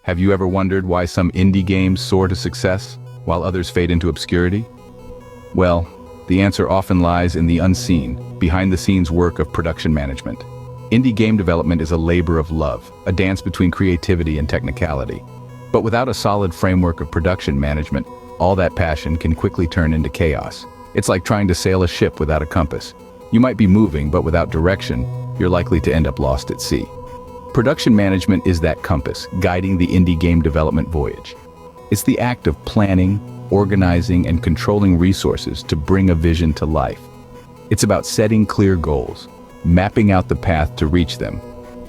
Have you ever wondered why some indie games soar to success, while others fade into obscurity? Well, the answer often lies in the unseen, behind-the-scenes work of production management. Indie game development is a labor of love, a dance between creativity and technicality. But without a solid framework of production management, all that passion can quickly turn into chaos. It's like trying to sail a ship without a compass. You might be moving, but without direction, you're likely to end up lost at sea. Production management is that compass, guiding the indie game development voyage. It's the act of planning, organizing, and controlling resources to bring a vision to life. It's about setting clear goals, mapping out the path to reach them,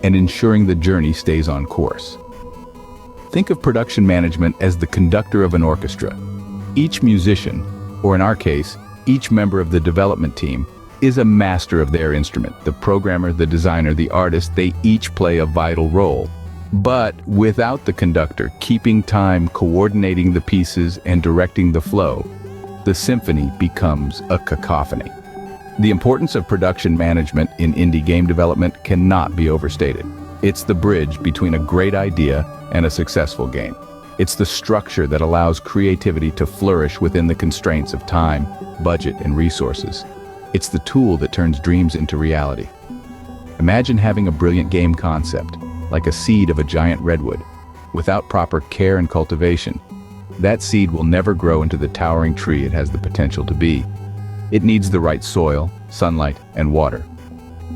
and ensuring the journey stays on course. Think of production management as the conductor of an orchestra. Each musician, or in our case, each member of the development team, is a master of their instrument. The programmer, the designer, the artist, they each play a vital role. But without the conductor keeping time, coordinating the pieces, and directing the flow, the symphony becomes a cacophony. The importance of production management in indie game development cannot be overstated. It's the bridge between a great idea and a successful game. It's the structure that allows creativity to flourish within the constraints of time, budget, and resources. It's the tool that turns dreams into reality. Imagine having a brilliant game concept, like a seed of a giant redwood. Without proper care and cultivation, that seed will never grow into the towering tree it has the potential to be. It needs the right soil, sunlight, and water.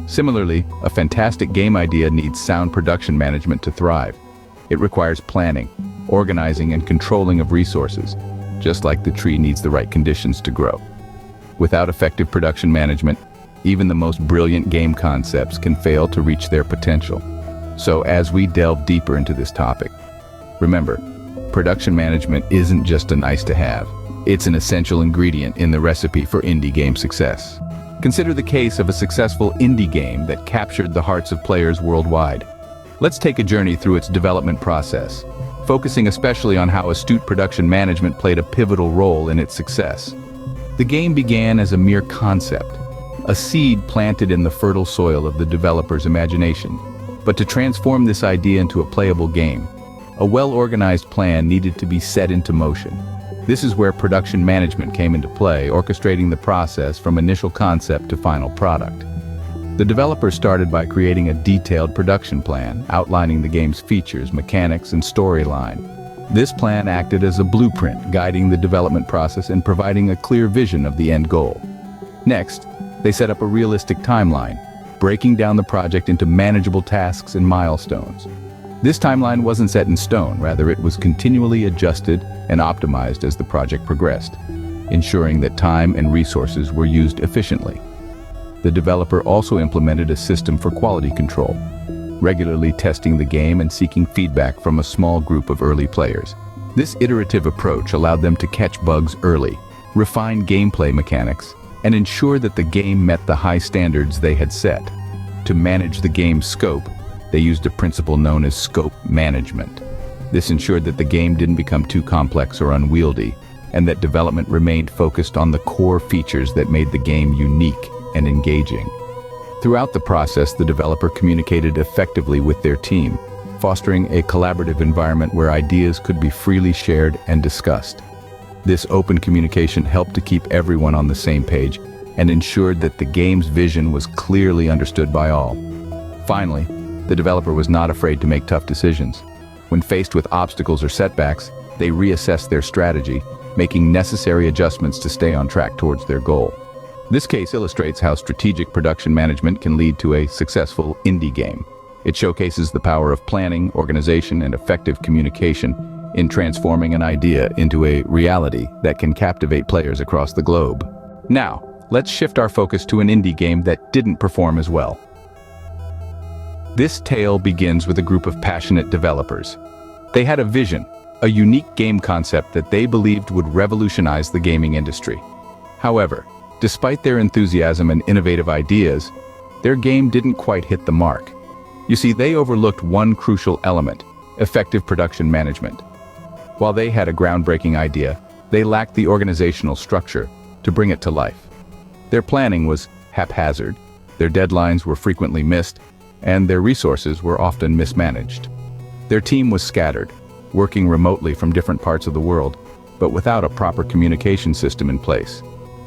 Similarly, a fantastic game idea needs sound production management to thrive. It requires planning, organizing, and controlling of resources, just like the tree needs the right conditions to grow. Without effective production management, even the most brilliant game concepts can fail to reach their potential. So as we delve deeper into this topic, remember, production management isn't just a nice-to-have. It's an essential ingredient in the recipe for indie game success. Consider the case of a successful indie game that captured the hearts of players worldwide. Let's take a journey through its development process, focusing especially on how astute production management played a pivotal role in its success. The game began as a mere concept, a seed planted in the fertile soil of the developer's imagination. But to transform this idea into a playable game, a well-organized plan needed to be set into motion. This is where production management came into play, orchestrating the process from initial concept to final product. The developer started by creating a detailed production plan, outlining the game's features, mechanics, and storyline. This plan acted as a blueprint, guiding the development process and providing a clear vision of the end goal. Next, they set up a realistic timeline, breaking down the project into manageable tasks and milestones. This timeline wasn't set in stone, rather it was continually adjusted and optimized as the project progressed, ensuring that time and resources were used efficiently. The developer also implemented a system for quality control, regularly testing the game and seeking feedback from a small group of early players. This iterative approach allowed them to catch bugs early, refine gameplay mechanics, and ensure that the game met the high standards they had set. To manage the game's scope, they used a principle known as scope management. This ensured that the game didn't become too complex or unwieldy, and that development remained focused on the core features that made the game unique and engaging. Throughout the process, the developer communicated effectively with their team, fostering a collaborative environment where ideas could be freely shared and discussed. This open communication helped to keep everyone on the same page and ensured that the game's vision was clearly understood by all. Finally, the developer was not afraid to make tough decisions. When faced with obstacles or setbacks, they reassessed their strategy, making necessary adjustments to stay on track towards their goal. This case illustrates how strategic production management can lead to a successful indie game. It showcases the power of planning, organization, and effective communication in transforming an idea into a reality that can captivate players across the globe. Now, let's shift our focus to an indie game that didn't perform as well. This tale begins with a group of passionate developers. They had a vision, a unique game concept that they believed would revolutionize the gaming industry. However, despite their enthusiasm and innovative ideas, their game didn't quite hit the mark. You see, they overlooked one crucial element: effective production management. While they had a groundbreaking idea, they lacked the organizational structure to bring it to life. Their planning was haphazard, their deadlines were frequently missed, and their resources were often mismanaged. Their team was scattered, working remotely from different parts of the world, but without a proper communication system in place.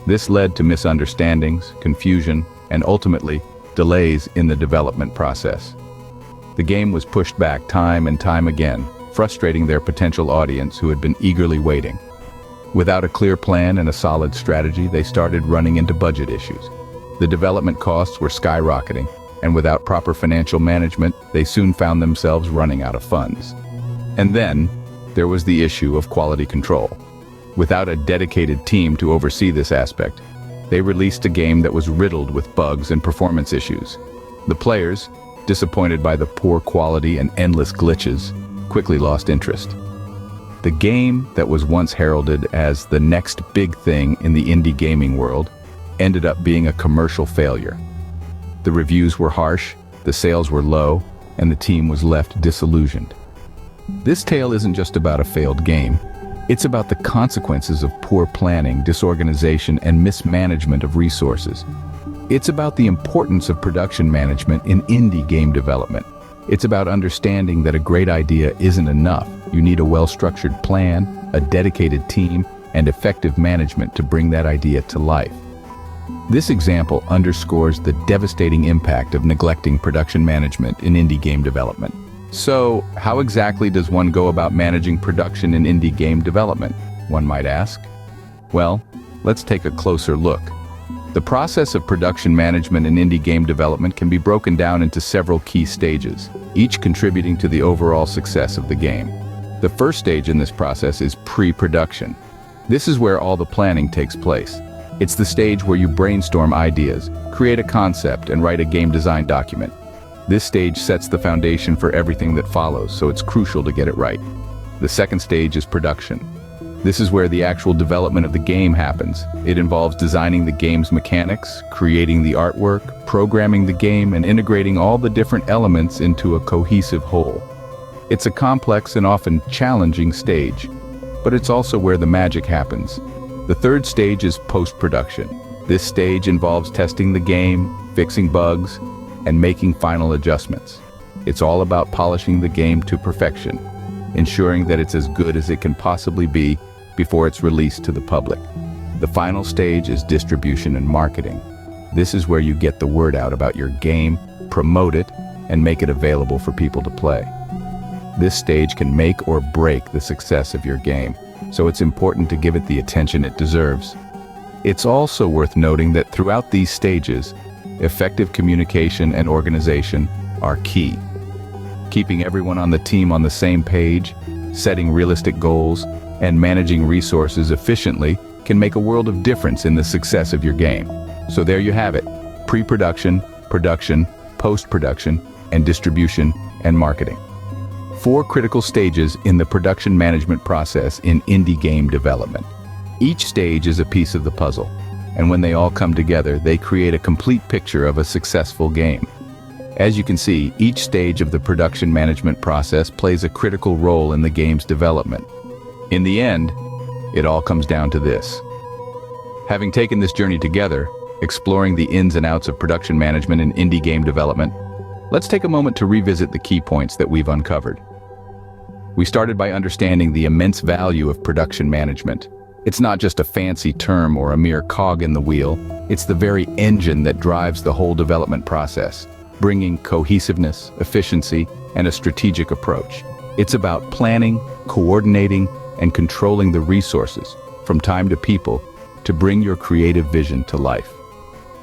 This led to misunderstandings, confusion, and ultimately, delays in the development process. The game was pushed back time and time again, frustrating their potential audience who had been eagerly waiting. Without a clear plan and a solid strategy, they started running into budget issues. The development costs were skyrocketing, and without proper financial management, they soon found themselves running out of funds. And then, there was the issue of quality control. Without a dedicated team to oversee this aspect, they released a game that was riddled with bugs and performance issues. The players, disappointed by the poor quality and endless glitches, quickly lost interest. The game that was once heralded as the next big thing in the indie gaming world ended up being a commercial failure. The reviews were harsh, the sales were low, and the team was left disillusioned. This tale isn't just about a failed game. It's about the consequences of poor planning, disorganization, and mismanagement of resources. It's about the importance of production management in indie game development. It's about understanding that a great idea isn't enough. You need a well-structured plan, a dedicated team, and effective management to bring that idea to life. This example underscores the devastating impact of neglecting production management in indie game development. So, how exactly does one go about managing production in indie game development, one might ask? Well, let's take a closer look. The process of production management in indie game development can be broken down into several key stages, each contributing to the overall success of the game. The first stage in this process is pre-production. This is where all the planning takes place. It's the stage where you brainstorm ideas, create a concept, and write a game design document. This stage sets the foundation for everything that follows, so it's crucial to get it right. The second stage is production. This is where the actual development of the game happens. It involves designing the game's mechanics, creating the artwork, programming the game, and integrating all the different elements into a cohesive whole. It's a complex and often challenging stage, but it's also where the magic happens. The third stage is post-production. This stage involves testing the game, fixing bugs, and making final adjustments. It's all about polishing the game to perfection, ensuring that it's as good as it can possibly be before it's released to the public. The final stage is distribution and marketing. This is where you get the word out about your game, promote it, and make it available for people to play. This stage can make or break the success of your game, so it's important to give it the attention it deserves. It's also worth noting that throughout these stages, effective communication and organization are key. Keeping everyone on the team on the same page, setting realistic goals, and managing resources efficiently can make a world of difference in the success of your game. So there you have it: pre-production, production, post-production, and distribution and marketing. 4 critical stages in the production management process in indie game development. Each stage is a piece of the puzzle, and when they all come together, they create a complete picture of a successful game. As you can see, each stage of the production management process plays a critical role in the game's development. In the end, it all comes down to this. Having taken this journey together, exploring the ins and outs of production management in indie game development, let's take a moment to revisit the key points that we've uncovered. We started by understanding the immense value of production management. It's not just a fancy term or a mere cog in the wheel, it's the very engine that drives the whole development process, bringing cohesiveness, efficiency, and a strategic approach. It's about planning, coordinating, and controlling the resources, from time to people, to bring your creative vision to life.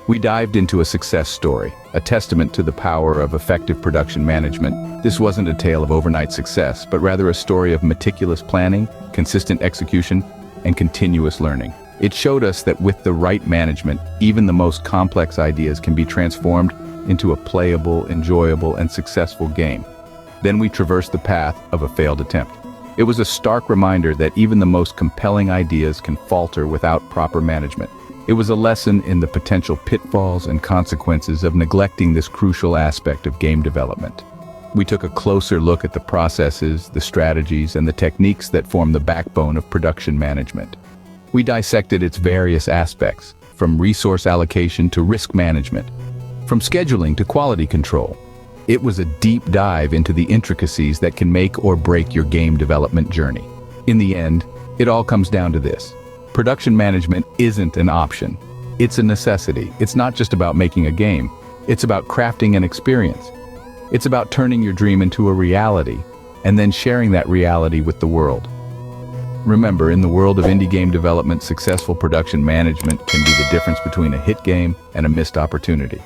We dived into a success story, a testament to the power of effective production management. This wasn't a tale of overnight success, but rather a story of meticulous planning, consistent execution, and continuous learning. It showed us that with the right management, even the most complex ideas can be transformed into a playable, enjoyable, and successful game. Then we traversed the path of a failed attempt. It was a stark reminder that even the most compelling ideas can falter without proper management. It was a lesson in the potential pitfalls and consequences of neglecting this crucial aspect of game development. We took a closer look at the processes, the strategies, and the techniques that form the backbone of production management. We dissected its various aspects, from resource allocation to risk management, from scheduling to quality control. It was a deep dive into the intricacies that can make or break your game development journey. In the end, it all comes down to this. Production management isn't an option. It's a necessity. It's not just about making a game. It's about crafting an experience. It's about turning your dream into a reality, and then sharing that reality with the world. Remember, in the world of indie game development, successful production management can be the difference between a hit game and a missed opportunity.